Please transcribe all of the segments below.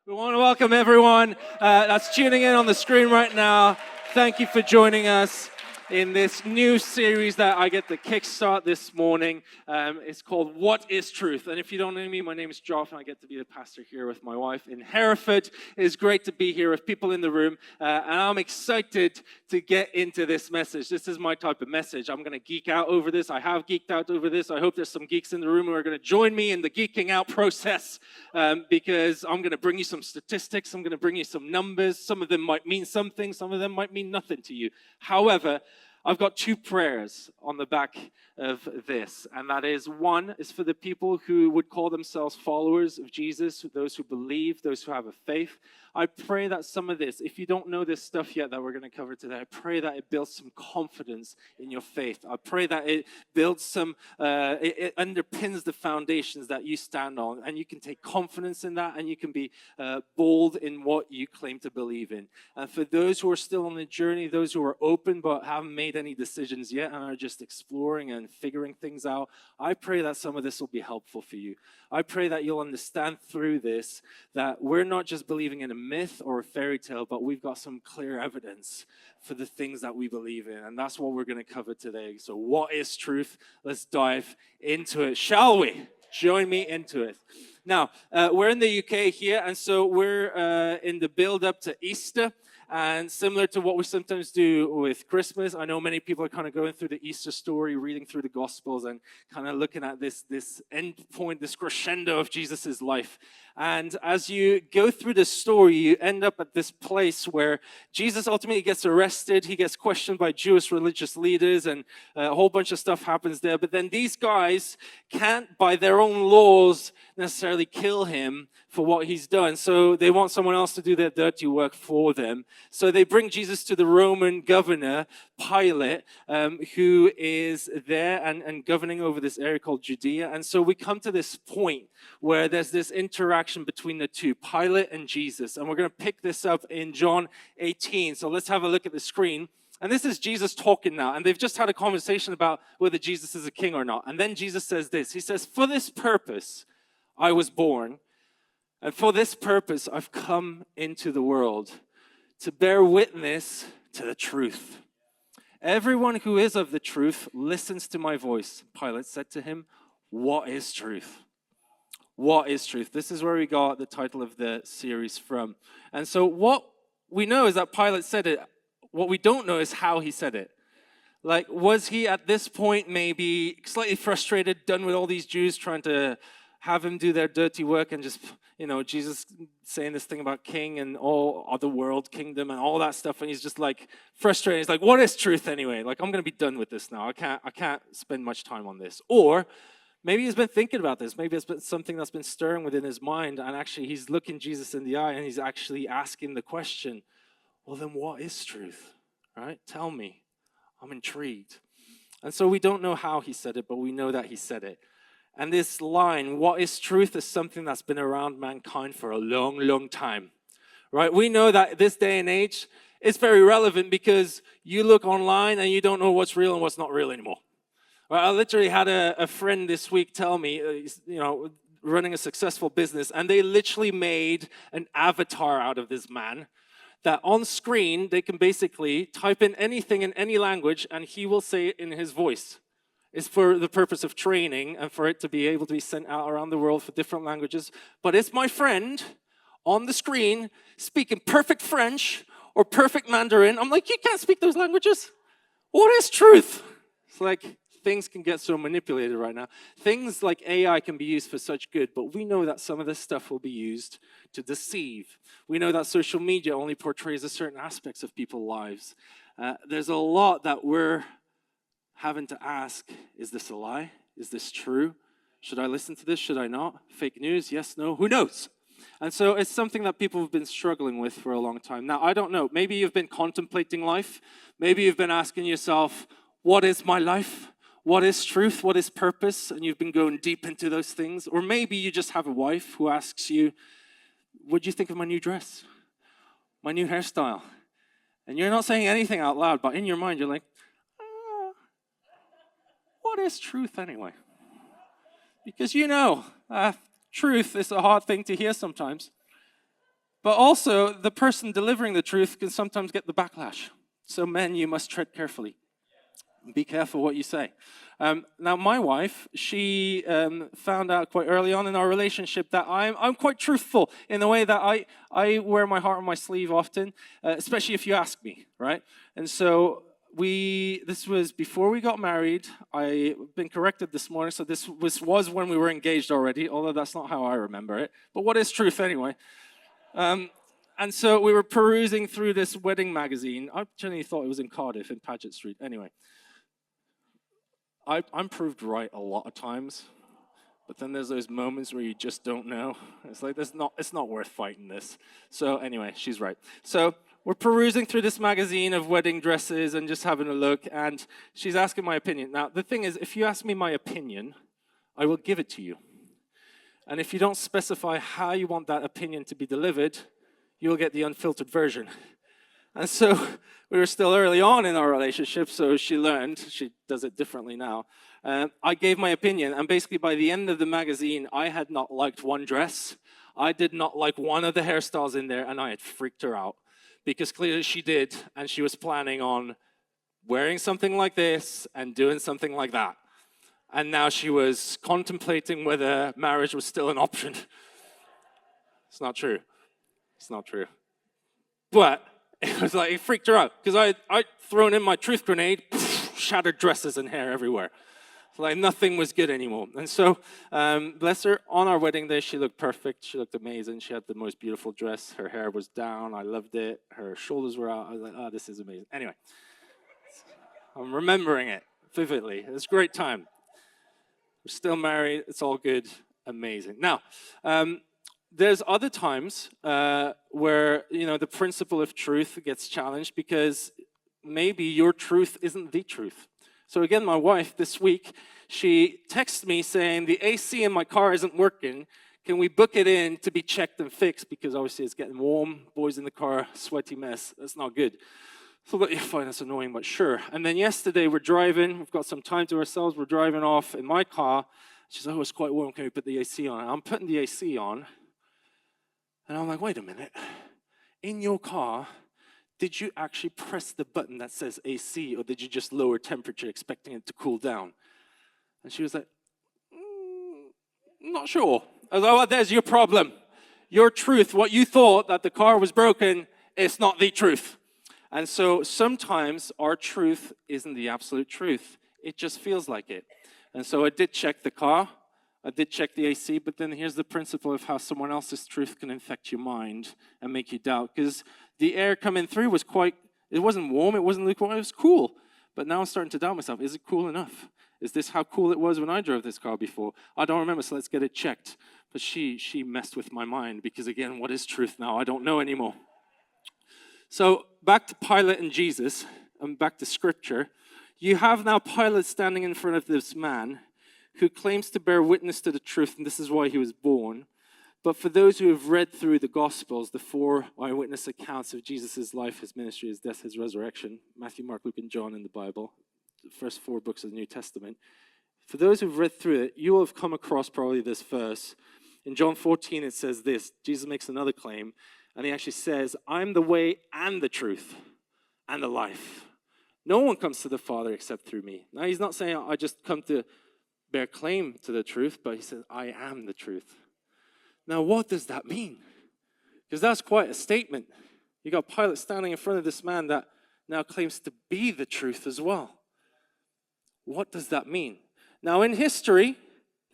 We want to welcome everyone that's tuning in on the screen right now. Thank you for joining us in this new series that I get to kickstart this morning. It's called What is Truth? And if you don't know me, my name is Geoff, and I get to be the pastor here with my wife in Hereford. It is great to be here with people in the room, and I'm excited to get into this message. This is my type of message. I'm going to geek out over this. I have geeked out over this. I hope there's some geeks in the room who are going to join me in the geeking out process, because I'm going to bring you some statistics. I'm going to bring you some numbers. Some of them might mean something. Some of them might mean nothing to you. However, I've got two prayers on the back of this, and that is, one is for the people who would call themselves followers of Jesus, those who believe, those who have a faith. I pray that some of this, if you don't know this stuff yet that we're going to cover today, I pray that it builds some confidence in your faith. I pray that it builds some, it underpins the foundations that you stand on, and you can take confidence in that, and you can be bold in what you claim to believe in. And for those who are still on the journey, those who are open but haven't made any decisions yet and are just exploring and figuring things out, I pray that some of this will be helpful for you. I pray that you'll understand through this that we're not just believing in a myth or a fairy tale, but we've got some clear evidence for the things that we believe in. And that's what we're going to cover today. So what is truth? Let's dive into it, shall we? Join me into it. Now, we're in the UK here, and so we're in the build-up to Easter. And similar to what we sometimes do with Christmas, I know many people are kind of going through the Easter story, reading through the Gospels, and kind of looking at this end point, this crescendo of Jesus' life. And as you go through the story, you end up at this place where Jesus ultimately gets arrested. He gets questioned by Jewish religious leaders, and a whole bunch of stuff happens there. But then these guys can't, by their own laws, necessarily kill him for what he's done. So they want someone else to do their dirty work for them. So they bring Jesus to the Roman governor, Pilate, who is there and governing over this area called Judea. And so we come to this point where there's this interaction between the two, Pilate and Jesus. And we're going to pick this up in John 18. So let's have a look at the screen. And this is Jesus talking now. And they've just had a conversation about whether Jesus is a king or not. And then Jesus says this. He says, "For this purpose I was born, and for this purpose I've come into the world, to bear witness to the truth. Everyone who is of the truth listens to my voice." Pilate said to him, "What is truth?" What is truth? This is where we got the title of the series from. And so what we know is that Pilate said it. What we don't know is how he said it. Like, was he at this point maybe slightly frustrated, done with all these Jews trying to have him do their dirty work, and just, Jesus saying this thing about king and all other world kingdom and all that stuff, and he's just like frustrated. He's like, what is truth anyway? Like, I'm going to be done with this now. I can't spend much time on this. Or maybe he's been thinking about this. Maybe it's been something that's been stirring within his mind, and actually he's looking Jesus in the eye, and he's actually asking the question, well, then what is truth? Right? Tell me. I'm intrigued. And so we don't know how he said it, but we know that he said it. And this line, what is truth, is something that's been around mankind for a long, long time, right? We know that this day and age, it's very relevant because you look online and you don't know what's real and what's not real anymore. Right? I literally had a friend this week tell me, running a successful business, and they literally made an avatar out of this man that on screen, they can basically type in anything in any language and he will say it in his voice. It's for the purpose of training and for it to be able to be sent out around the world for different languages. But it's my friend on the screen speaking perfect French or perfect Mandarin. I'm like, you can't speak those languages. What is truth? It's like things can get so manipulated right now. Things like AI can be used for such good, but we know that some of this stuff will be used to deceive. We know that social media only portrays a certain aspects of people's lives. There's a lot that we're having to ask, is this a lie? Is this true? Should I listen to this? Should I not? Fake news? Yes, no? Who knows? And so it's something that people have been struggling with for a long time. Now, I don't know. Maybe you've been contemplating life. Maybe you've been asking yourself, what is my life? What is truth? What is purpose? And you've been going deep into those things. Or maybe you just have a wife who asks you, what do you think of my new dress? My new hairstyle? And you're not saying anything out loud, but in your mind, you're like, what is truth anyway? Because truth is a hard thing to hear sometimes. But also, the person delivering the truth can sometimes get the backlash. So men, you must tread carefully. Be careful what you say. Now, my wife, she found out quite early on in our relationship that I'm quite truthful in the way that I wear my heart on my sleeve often, especially if you ask me, right? And so this was before we got married. I've been corrected this morning, so this was when we were engaged already, although that's not how I remember it. But what is truth anyway? And so we were perusing through this wedding magazine. I genuinely thought it was in Cardiff, in Paget Street. Anyway. I'm proved right a lot of times, but then there's those moments where you just don't know. It's like, it's not worth fighting this. So anyway, she's right. So we're perusing through this magazine of wedding dresses and just having a look, and she's asking my opinion. Now, the thing is, if you ask me my opinion, I will give it to you. And if you don't specify how you want that opinion to be delivered, you'll get the unfiltered version. And so we were still early on in our relationship, so she learned. She does it differently now. I gave my opinion, and basically by the end of the magazine, I had not liked one dress. I did not like one of the hairstyles in there, and I had freaked her out. Because clearly she did, and she was planning on wearing something like this and doing something like that. And now she was contemplating whether marriage was still an option. It's not true. It's not true. But it was like, it freaked her out, because I'd thrown in my truth grenade, shattered dresses and hair everywhere. Like nothing was good anymore. And so, bless her, on our wedding day, she looked perfect. She looked amazing. She had the most beautiful dress. Her hair was down. I loved it. Her shoulders were out. I was like, oh, this is amazing. Anyway, I'm remembering it vividly. It was a great time. We're still married. It's all good. Amazing. Now, there's other times where, the principle of truth gets challenged because maybe your truth isn't the truth. So again, my wife this week, she texted me saying, the AC in my car isn't working. Can we book it in to be checked and fixed? Because obviously it's getting warm. Boys in the car, sweaty mess. That's not good. So, but yeah, fine, that's annoying, but sure. And then yesterday we're driving. We've got some time to ourselves. We're driving off in my car. She said, oh, it's quite warm. Can we put the AC on? And I'm putting the AC on. And I'm like, wait a minute. In your car, did you actually press the button that says AC, or did you just lower temperature expecting it to cool down? And she was like, not sure. I was like, well, there's your problem. Your truth, what you thought that the car was broken, is not the truth. And so sometimes our truth isn't the absolute truth. It just feels like it. And so I did check the car. I did check the AC, but then here's the principle of how someone else's truth can infect your mind and make you doubt. Because the air coming through was it wasn't warm, it wasn't lukewarm, it was cool. But now I'm starting to doubt myself. Is it cool enough? Is this how cool it was when I drove this car before? I don't remember, so let's get it checked. But she messed with my mind because, again, what is truth now? I don't know anymore. So back to Pilate and Jesus, and back to Scripture. You have now Pilate standing in front of this man who claims to bear witness to the truth, and this is why he was born. But for those who have read through the Gospels, the 4 eyewitness accounts of Jesus' life, his ministry, his death, his resurrection, Matthew, Mark, Luke, and John in the Bible, the first 4 books of the New Testament, for those who've read through it, you will have come across probably this verse. In John 14, it says this. Jesus makes another claim, and he actually says, I'm the way and the truth and the life. No one comes to the Father except through me. Now, he's not saying, I just come to bear claim to the truth, but he says, I am the truth. Now, what does that mean? Because that's quite a statement. You got Pilate standing in front of this man that now claims to be the truth as well. What does that mean? Now, in history,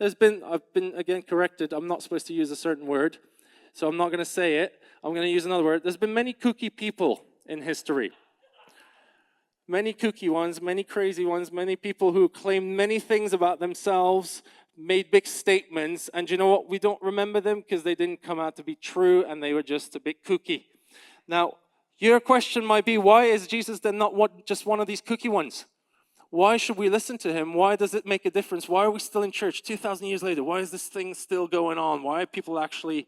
I've been again corrected. I'm not supposed to use a certain word, so I'm not going to say it. I'm going to use another word. There's been many kooky people in history. Many kooky ones, many crazy ones, many people who claim many things about themselves, made big statements, and you know what? We don't remember them because they didn't come out to be true and they were just a bit kooky. Now, your question might be, why is Jesus then not just one of these kooky ones? Why should we listen to him? Why does it make a difference? Why are we still in church 2,000 years later? Why is this thing still going on? Why are people actually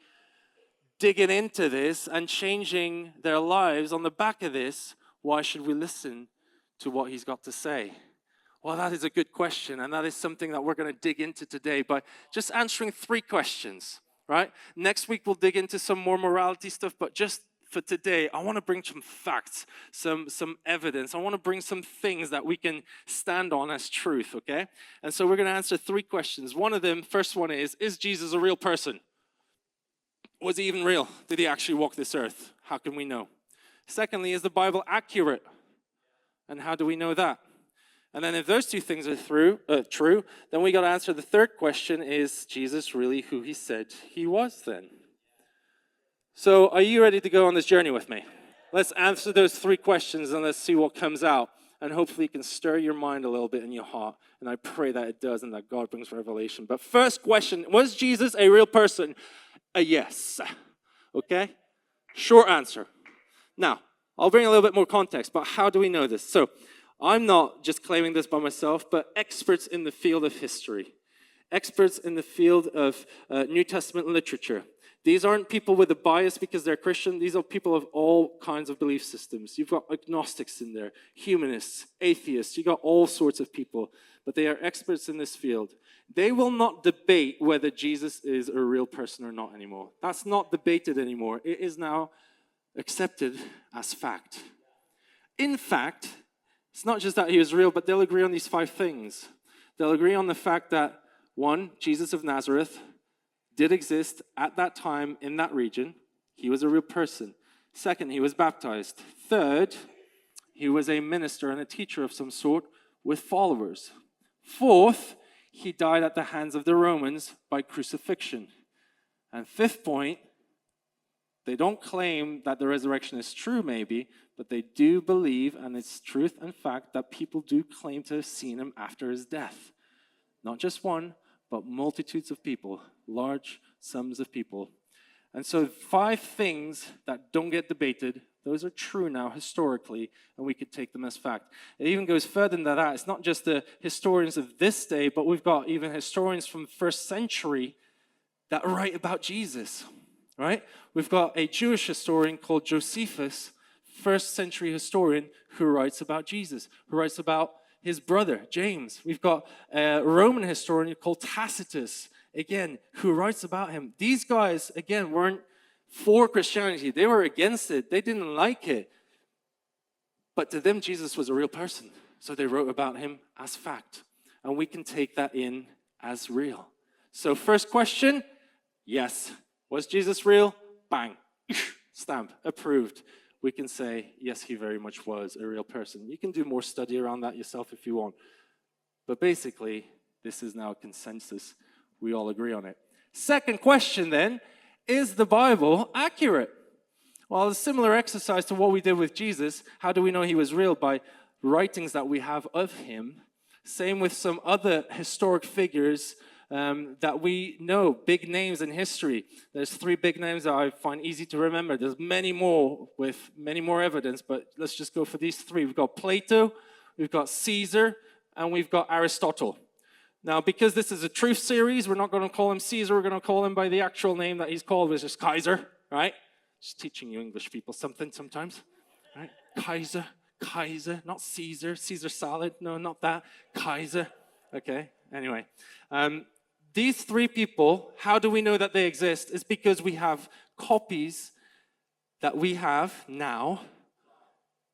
digging into this and changing their lives on the back of this? Why should we listen to what he's got to say? Well, that is a good question, and that is something that we're going to dig into today by just answering 3 questions. right? Next week, we'll dig into some more morality stuff, but just for today, I want to bring some facts, some evidence. I want to bring some things that we can stand on as truth, okay? And so we're going to answer 3 questions. One of them, first one is Jesus a real person? Was he even real? Did he actually walk this earth? How can we know? Secondly, is the Bible accurate? And how do we know that? And then if those 2 things are true, then we got to answer the third question, is Jesus really who he said he was then? So are you ready to go on this journey with me? Let's answer those 3 questions and let's see what comes out. And hopefully it can stir your mind a little bit in your heart. And I pray that it does and that God brings revelation. But first question, was Jesus a real person? A yes. Okay? Short answer. Now, I'll bring a little bit more context, but how do we know this? So, I'm not just claiming this by myself, but experts in the field of history, experts in the field of New Testament literature. These aren't people with a bias because they're Christian. These are people of all kinds of belief systems. You've got agnostics in there, humanists, atheists. You've got all sorts of people, but they are experts in this field. They will not debate whether Jesus is a real person or not anymore. That's not debated anymore. It is now accepted as fact. In fact, it's not just that he was real, but they'll agree on these 5 things. They'll agree on the fact that, 1, Jesus of Nazareth did exist at that time in that region. He was a real person. 2nd, he was baptized. 3rd, he was a minister and a teacher of some sort with followers. 4th, he died at the hands of the Romans by crucifixion. And 5th point, they don't claim that the resurrection is true, maybe, but they do believe, and it's truth and fact, that people do claim to have seen him after his death. Not just one, but multitudes of people, large sums of people. And so 5 things that don't get debated, those are true now historically, and we could take them as fact. It even goes further than that. It's not just the historians of this day, but we've got even historians from the 1st century that write about Jesus. Right? We've got a Jewish historian called Josephus, 1st century historian, who writes about Jesus, who writes about his brother, James. We've got a Roman historian called Tacitus, again, who writes about him. These guys, again, weren't for Christianity. They were against it. They didn't like it. But to them, Jesus was a real person. So they wrote about him as fact. And we can take that in as real. So first question, yes. Was Jesus real? Bang. Stamp. Approved. We can say, yes, he very much was a real person. You can do more study around that yourself if you want. But basically, this is now a consensus. We all agree on it. Second question then, is the Bible accurate? Well, a similar exercise to what we did with Jesus. How do we know he was real? By writings that we have of him. Same with some other historic figures that we know, big names in history. There's 3 big names that I find easy to remember. There's many more with many more evidence, but let's just go for these 3. We've got Plato, we've got Caesar, and we've got Aristotle. Now, because this is a truth series, we're not going to call him Caesar, we're going to call him by the actual name that he's called, which is Kaiser, right? Just teaching you English people something sometimes, right? Kaiser, not Caesar salad, no, not that, Kaiser, okay, anyway. These 3 people, how do we know that they exist? It's because we have copies that we have now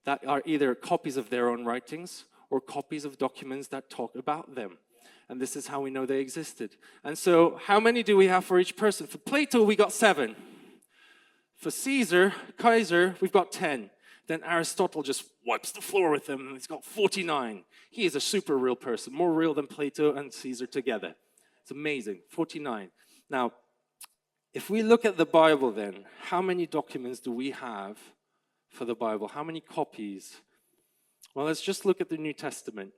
that are either copies of their own writings or copies of documents that talk about them. And this is how we know they existed. And so, how many do we have for each person? For Plato, we got 7. For Kaiser, we've got 10. Then Aristotle just wipes the floor with him, and he's got 49. He is a super real person, more real than Plato and Caesar together. It's amazing, 49. Now, if we look at the Bible then, how many documents do we have for the Bible? How many copies? Well, let's just look at the New Testament.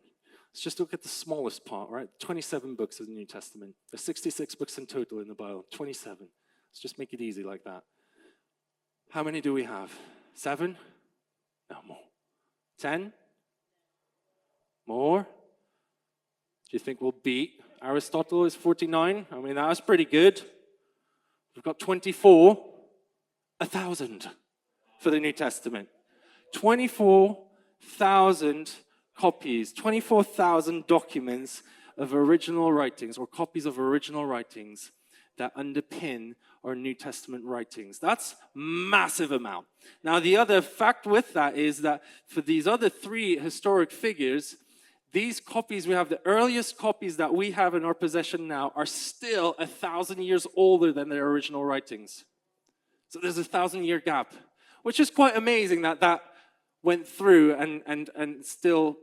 Let's just look at the smallest part, right? 27 books of the New Testament. There's 66 books in total in the Bible, 27. Let's just make it easy like that. How many do we have? 7? No, more. 10? More? Do you think we'll beat Aristotle is 49? I mean, that's pretty good. We've got 24, 1,000 for the New Testament. 24,000 copies, 24,000 documents of original writings or copies of original writings that underpin our New Testament writings. That's massive amount. Now, the other fact with that is that for these other three historic figures, these copies we have, the earliest copies that we have in our possession now are still 1,000 years older than their original writings. So there's a 1,000-year gap, which is quite amazing that that went through and still,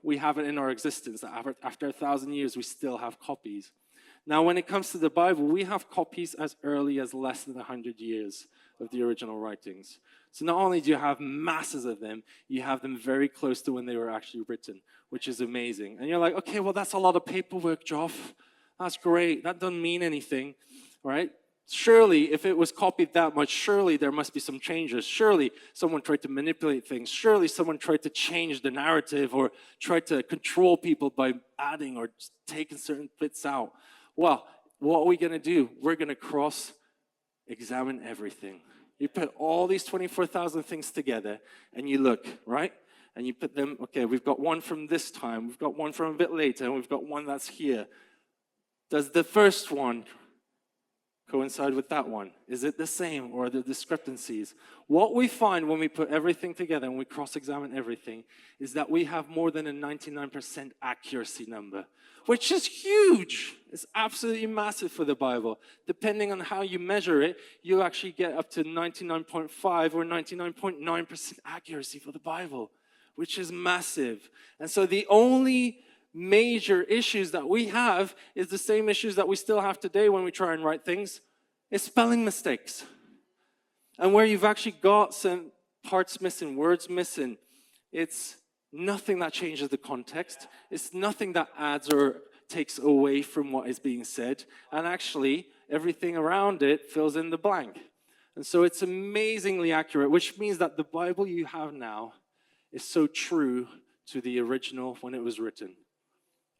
we have it in our existence. That after 1,000 years, we still have copies. Now, when it comes to the Bible, we have copies as early as less than 100 years of the original writings. So not only do you have masses of them, you have them very close to when they were actually written, which is amazing. And you're like, okay, well, that's a lot of paperwork, Geoff. That's great. That doesn't mean anything, right? Surely, if it was copied that much, surely there must be some changes. Surely someone tried to manipulate things. Surely someone tried to change the narrative or tried to control people by adding or taking certain bits out. Well, what are we going to do? We're going to cross-examine everything. You put all these 24,000 things together and you look, right? And you put them, okay, we've got one from this time, we've got one from a bit later, and we've got one that's here. Does the first one coincide with that one? Is it the same, or are there discrepancies? What we find when we put everything together and we cross-examine everything is that we have more than a 99% accuracy number, which is huge. It's absolutely massive for the Bible. Depending on how you measure it, you actually get up to 99.5 or 99.9% accuracy for the Bible, which is massive. And so the only major issues that we have is the same issues that we still have today when we try and write things. It's spelling mistakes. And where you've actually got some parts missing, words missing, it's nothing that changes the context. It's nothing that adds or takes away from what is being said. And actually, everything around it fills in the blank. And so it's amazingly accurate, which means that the Bible you have now is so true to the original when it was written,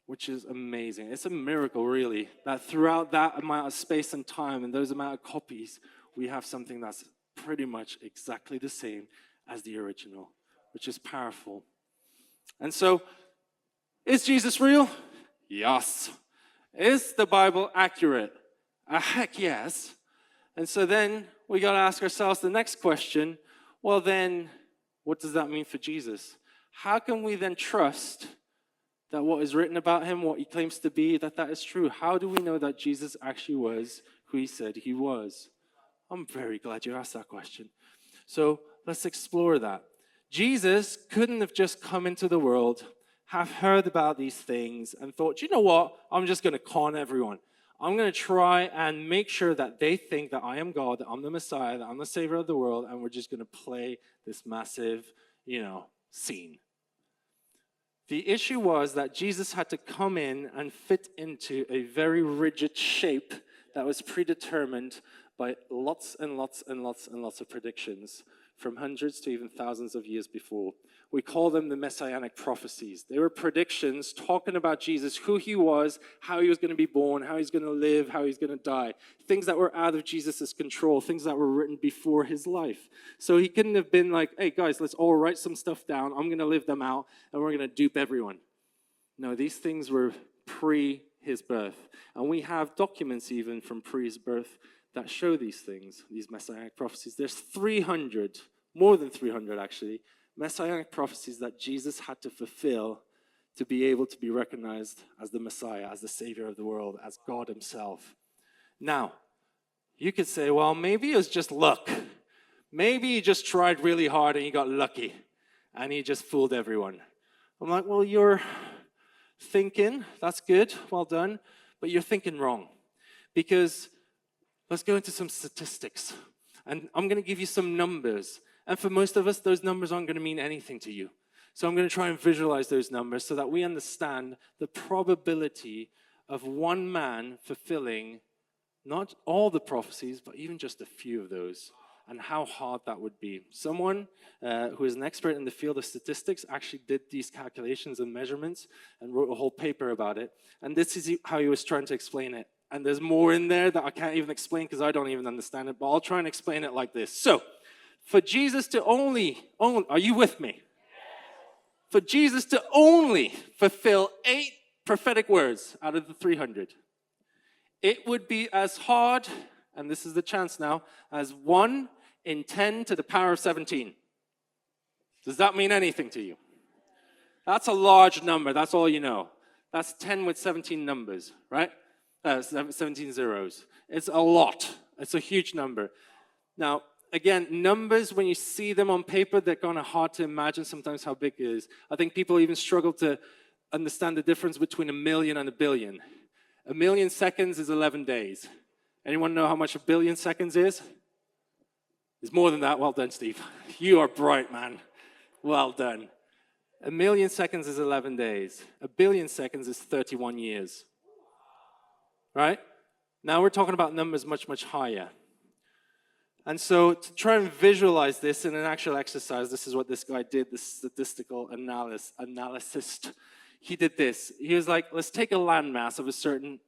which is amazing. It's a miracle, really, that throughout that amount of space and time and those amount of copies, we have something that's pretty much exactly the same as the original, which is powerful. And so, is Jesus real? Yes. Is the Bible accurate? Heck yes. And so then we got to ask ourselves the next question, well then, what does that mean for Jesus? How can we then trust that what is written about him, what he claims to be, that is true? How do we know that Jesus actually was who he said he was? I'm very glad you asked that question. So let's explore that. Jesus couldn't have just come into the world, have heard about these things, and thought, you know what, I'm just going to con everyone. I'm going to try and make sure that they think that I am God, that I'm the Messiah, that I'm the Savior of the world, and we're just going to play this massive, scene. The issue was that Jesus had to come in and fit into a very rigid shape that was predetermined by lots and lots and lots and lots of predictions from hundreds to even thousands of years before. We call them the messianic prophecies. They were predictions talking about Jesus, who he was, how he was going to be born, how he's going to live, how he's going to die. Things that were out of Jesus' control, things that were written before his life. So he couldn't have been like, hey guys, let's all write some stuff down. I'm going to live them out and we're going to dupe everyone. No, these things were pre his birth. And we have documents even from pre his birth that show these things, these messianic prophecies. There's 300, more than 300 actually, messianic prophecies that Jesus had to fulfill to be able to be recognized as the Messiah, as the Savior of the world, as God himself. Now, you could say, well, maybe it was just luck. Maybe he just tried really hard and he got lucky and he just fooled everyone. I'm like, well, you're thinking, that's good, well done, but you're thinking wrong. Because let's go into some statistics. And I'm going to give you some numbers. And for most of us, those numbers aren't going to mean anything to you. So I'm going to try and visualize those numbers so that we understand the probability of one man fulfilling not all the prophecies, but even just a few of those, and how hard that would be. Someone who is an expert in the field of statistics actually did these calculations and measurements and wrote a whole paper about it. And this is how he was trying to explain it. And there's more in there that I can't even explain because I don't even understand it, but I'll try and explain it like this. So, for Jesus to only, are you with me? For Jesus to only fulfill 8 prophetic words out of the 300, it would be as hard, and this is the chance now, as 1 in 10 to the power of 17. Does that mean anything to you? That's a large number, that's all you know. That's 10 with 17 numbers, right? 17 zeros. It's a lot. It's a huge number. Now, again, numbers, when you see them on paper, they're kind of hard to imagine sometimes how big it is. I think people even struggle to understand the difference between a million and a billion. A million seconds is 11 days. Anyone know how much a billion seconds is? It's more than that. Well done, Steve. You are bright, man. Well done. A million seconds is 11 days. A billion seconds is 31 years. Right? Now we're talking about numbers much, much higher. And so to try and visualize this in an actual exercise, this is what this guy did, this statistical analyst. He did this. He was like, let's take a landmass of a certain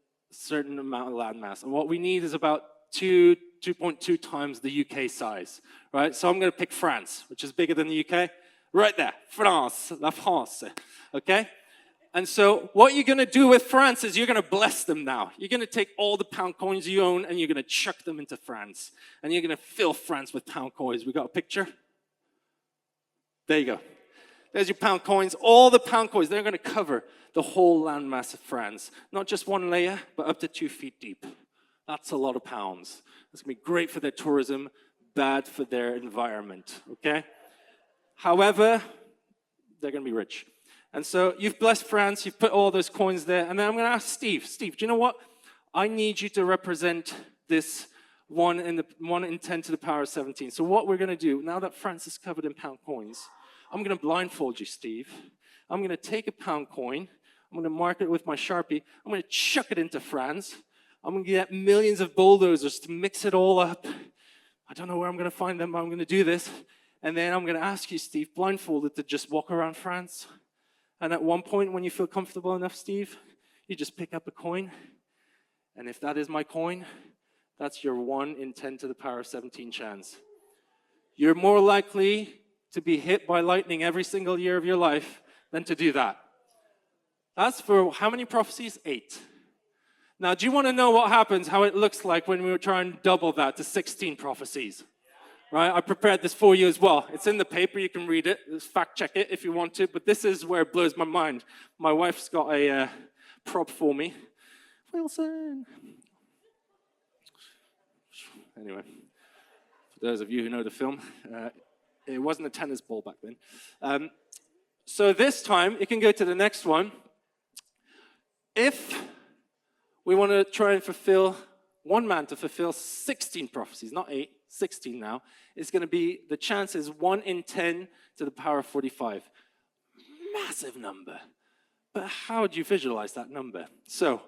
amount of landmass. And what we need is about 2.2 times the UK size. Right? So I'm going to pick France, which is bigger than the UK. Right there, France, la France, okay? And so what you're going to do with France is you're going to bless them now. You're going to take all the pound coins you own and you're going to chuck them into France. And you're going to fill France with pound coins. We got a picture? There you go. There's your pound coins. All the pound coins, they're going to cover the whole landmass of France. Not just one layer, but up to 2 feet deep. That's a lot of pounds. It's going to be great for their tourism, bad for their environment, okay? However, they're going to be rich. And so you've blessed France, you've put all those coins there, and then I'm going to ask Steve. Steve, do you know what? I need you to represent this 1 in 10 to the power of 17. So what we're going to do, now that France is covered in pound coins, I'm going to blindfold you, Steve. I'm going to take a pound coin, I'm going to mark it with my Sharpie, I'm going to chuck it into France, I'm going to get millions of bulldozers to mix it all up. I don't know where I'm going to find them, but I'm going to do this. And then I'm going to ask you, Steve, blindfolded, to just walk around France. And at one point, when you feel comfortable enough, Steve, you just pick up a coin. And if that is my coin, that's your 1 in 10 to the power of 17 chance. You're more likely to be hit by lightning every single year of your life than to do that. That's for how many prophecies? 8. Now, do you want to know what happens, how it looks like when we try and double that to 16 prophecies? Right, I prepared this for you as well. It's in the paper, you can read it. Just fact check it if you want to, but this is where it blows my mind. My wife's got a prop for me. Wilson. Anyway, for those of you who know the film, it wasn't a tennis ball back then. So this time, you can go to the next one. If we want to try and fulfill, one man to fulfill 16 prophecies, not 8, 16 now, it's going to be, the chance is 1 in 10 to the power of 45. Massive number. But how do you visualize that number? So,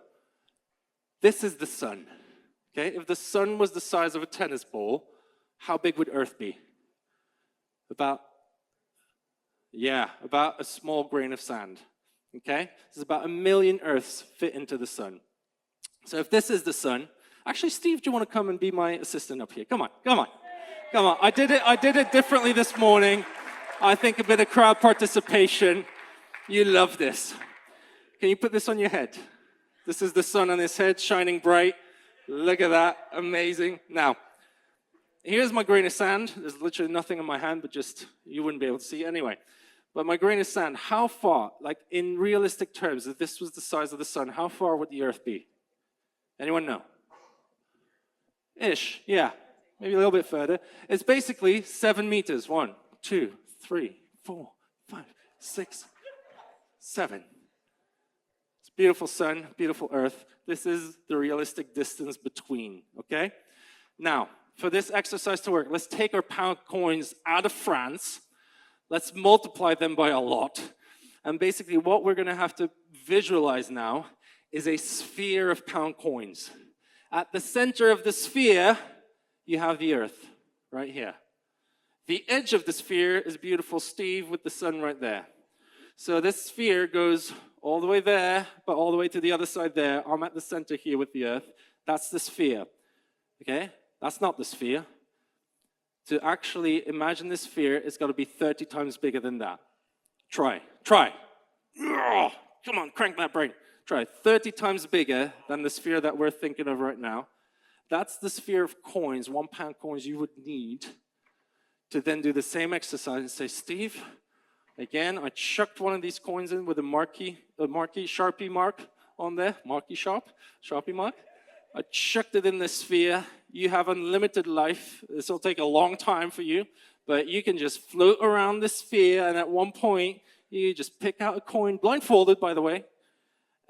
this is the sun. Okay, if the sun was the size of a tennis ball, how big would Earth be? About a small grain of sand. Okay, there's about 1 million Earths fit into the sun. So if this is the sun, actually, Steve, do you want to come and be my assistant up here? Come on, come on, come on. I did it differently this morning. I think a bit of crowd participation. You love this. Can you put this on your head? This is the sun on his head, shining bright. Look at that, amazing. Now, here's my grain of sand. There's literally nothing in my hand, but just, you wouldn't be able to see anyway. But my grain of sand, how far, like in realistic terms, if this was the size of the sun, how far would the Earth be? Anyone know? Ish, yeah, maybe a little bit further. It's basically 7 meters. 1, 2, 3, 4, 5, 6, 7. It's beautiful sun, beautiful Earth. This is the realistic distance between, okay? Now, for this exercise to work, let's take our pound coins out of France. Let's multiply them by a lot. And basically what we're going to have to visualize now is a sphere of pound coins. At the center of the sphere, you have the Earth, right here. The edge of the sphere is beautiful, Steve, with the sun right there. So this sphere goes all the way there, but all the way to the other side there. I'm at the center here with the Earth. That's the sphere, okay? That's not the sphere. To actually imagine this sphere, it's got to be 30 times bigger than that. Try. Ugh, come on, crank that brain. try, 30 times bigger than the sphere that we're thinking of right now. That's the sphere of coins, £1 coins you would need to then do the same exercise and say, Steve, again, I chucked one of these coins in with a Sharpie mark on there, Sharpie mark. I chucked it in the sphere. You have unlimited life. This will take a long time for you, but you can just float around the sphere, and at one point, you just pick out a coin, blindfolded, by the way,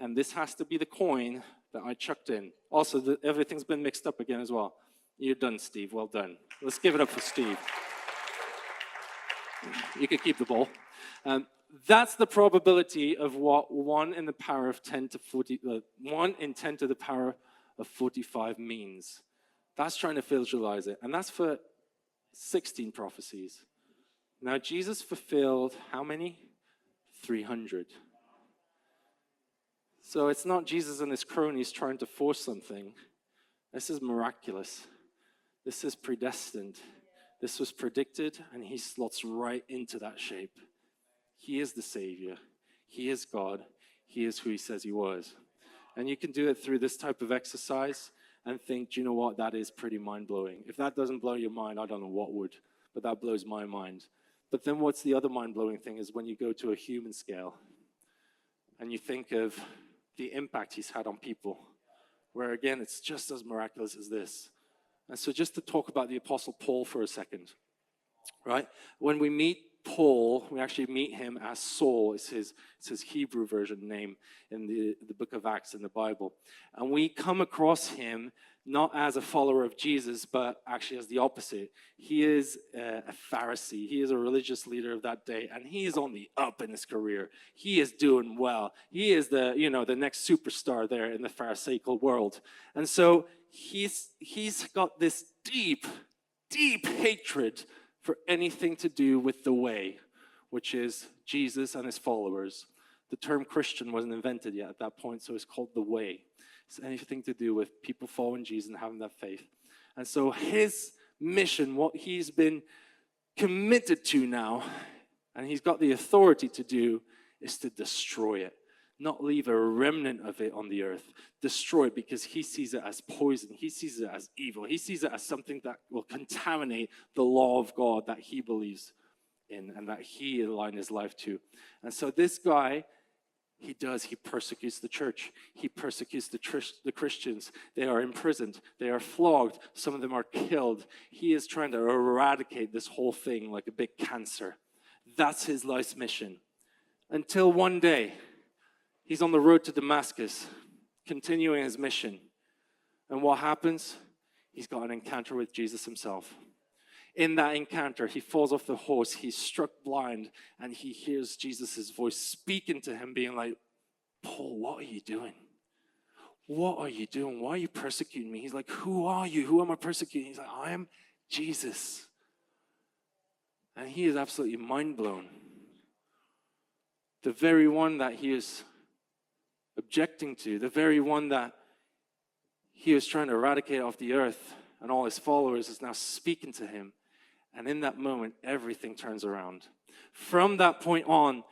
and this has to be the coin that I chucked in. Also, everything's been mixed up again as well. You're done, Steve. Well done. Let's give it up for Steve. You can keep the ball. That's the probability of what 1 in the power of 10 to 40, 1 in 10 to the power of 45 means. That's trying to visualize it. And that's for 16 prophecies. Now, Jesus fulfilled how many? 300. So it's not Jesus and his cronies trying to force something. This is miraculous. This is predestined. This was predicted, and he slots right into that shape. He is the Savior. He is God. He is who he says he was. And you can do it through this type of exercise and think, do you know what? That is pretty mind-blowing. If that doesn't blow your mind, I don't know what would, but that blows my mind. But then what's the other mind-blowing thing is when you go to a human scale and you think of the impact he's had on people, where again, it's just as miraculous as this. And so just to talk about the Apostle Paul for a second, right? When we meet Paul, we actually meet him as Saul. It's his Hebrew version name in the book of Acts in the Bible. And we come across him not as a follower of Jesus, but actually as the opposite. He is a Pharisee. He is a religious leader of that day, and he is on the up in his career. He is doing well. He is the next superstar there in the Pharisaical world. And so he's got this deep, deep hatred for anything to do with the way, which is Jesus and his followers. The term Christian wasn't invented yet at that point, so it's called the way. It's anything to do with people following Jesus and having that faith. And so his mission, what he's been committed to now, and he's got the authority to do, is to destroy it. Not leave a remnant of it on the earth. Destroy it, because he sees it as poison. He sees it as evil. He sees it as something that will contaminate the law of God that he believes in and that he aligned his life to. And so this guy, he persecutes the church. He persecutes the Christians. They are imprisoned. They are flogged. Some of them are killed. He is trying to eradicate this whole thing like a big cancer. That's his life's mission. Until one day, he's on the road to Damascus, continuing his mission. And what happens? He's got an encounter with Jesus himself. In that encounter, he falls off the horse, he's struck blind, and he hears Jesus' voice speaking to him, being like, Paul, what are you doing? What are you doing? Why are you persecuting me? He's like, who are you? Who am I persecuting? He's like, I am Jesus. And he is absolutely mind blown. The very one that he is objecting to, the very one that he was trying to eradicate off the earth, and all his followers is now speaking to him. And in that moment, everything turns around. From that point on,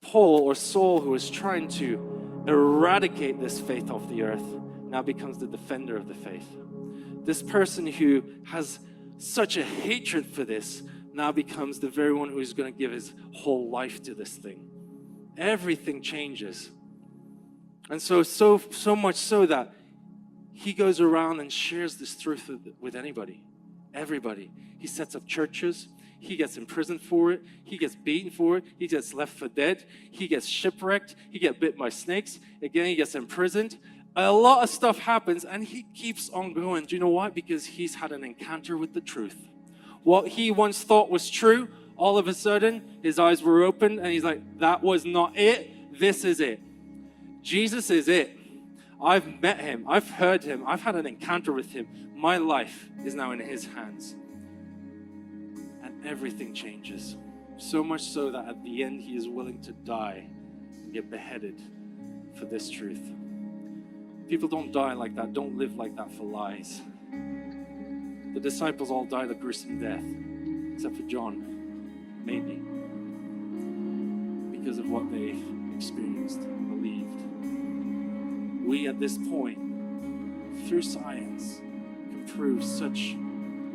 Paul, or Saul, who was trying to eradicate this faith off the earth, now becomes the defender of the faith. This person who has such a hatred for this now becomes the very one who is going to give his whole life to this thing. Everything changes. And so much so that he goes around and shares this truth with anybody, everybody. He sets up churches. He gets imprisoned for it. He gets beaten for it. He gets left for dead. He gets shipwrecked. He gets bit by snakes. Again, he gets imprisoned. A lot of stuff happens, and he keeps on going. Do you know why? Because he's had an encounter with the truth. What he once thought was true, all of a sudden, his eyes were open, and he's like, that was not it. This is it. Jesus is it. I've met him. I've heard him. I've had an encounter with him. My life is now in his hands. And everything changes. So much so that at the end, he is willing to die and get beheaded for this truth. People don't die like that. Don't live like that for lies. The disciples all died a gruesome death, except for John, maybe, because of what they experienced, believed. we at this point, through science, can prove such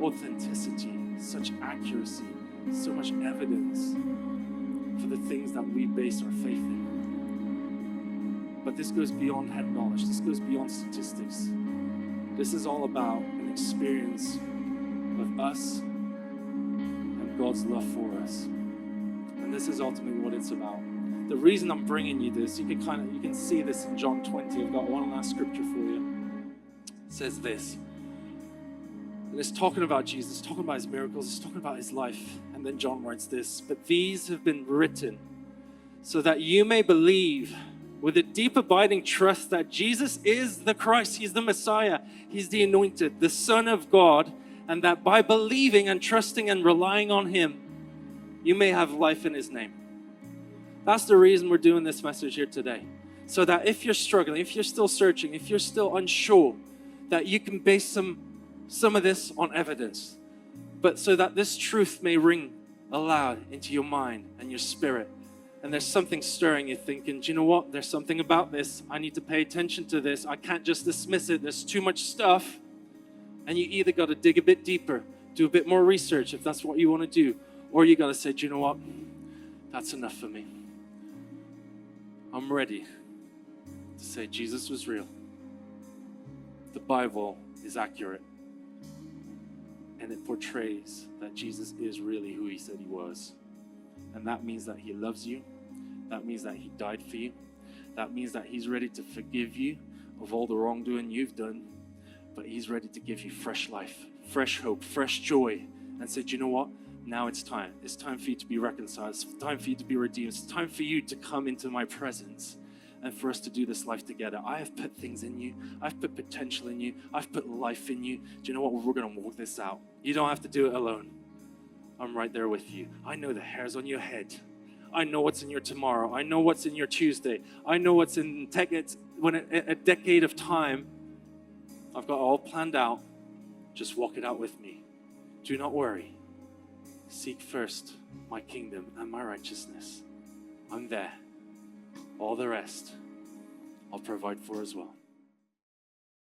authenticity, such accuracy, so much evidence for the things that we base our faith in. But this goes beyond head knowledge. This goes beyond statistics. This is all about an experience of us and God's love for us. And this is ultimately what it's about. The reason I'm bringing you this, you can see this in John 20. I've got one last scripture for you. It says this. And it's talking about Jesus, talking about his miracles, it's talking about his life. And then John writes this, but these have been written so that you may believe with a deep abiding trust that Jesus is the Christ, he's the Messiah, he's the anointed, the Son of God, and that by believing and trusting and relying on him, you may have life in his name. That's the reason we're doing this message here today. So that if you're struggling, if you're still searching, if you're still unsure, that you can base some of this on evidence. But so that this truth may ring aloud into your mind and your spirit. And there's something stirring you thinking, do you know what? There's something about this. I need to pay attention to this. I can't just dismiss it. There's too much stuff. And you either got to dig a bit deeper, do a bit more research if that's what you want to do. Or you got to say, do you know what? That's enough for me. I'm ready to say Jesus was real. The Bible is accurate. And it portrays that Jesus is really who he said he was. And that means that he loves you. That means that he died for you. That means that he's ready to forgive you of all the wrongdoing you've done. But he's ready to give you fresh life, fresh hope, fresh joy. And say, do you know what? Now it's time. It's time for you to be reconciled. It's time for you to be redeemed. It's time for you to come into my presence and for us to do this life together. I have put things in you. I've put potential in you. I've put life in you. Do you know what? We're going to walk this out. You don't have to do it alone. I'm right there with you. I know the hairs on your head. I know what's in your tomorrow. I know what's in your Tuesday. I know what's in a decade of time. I've got it all planned out. Just walk it out with me. Do not worry. Seek first my kingdom and my righteousness. I'm there. All the rest, I'll provide for as well.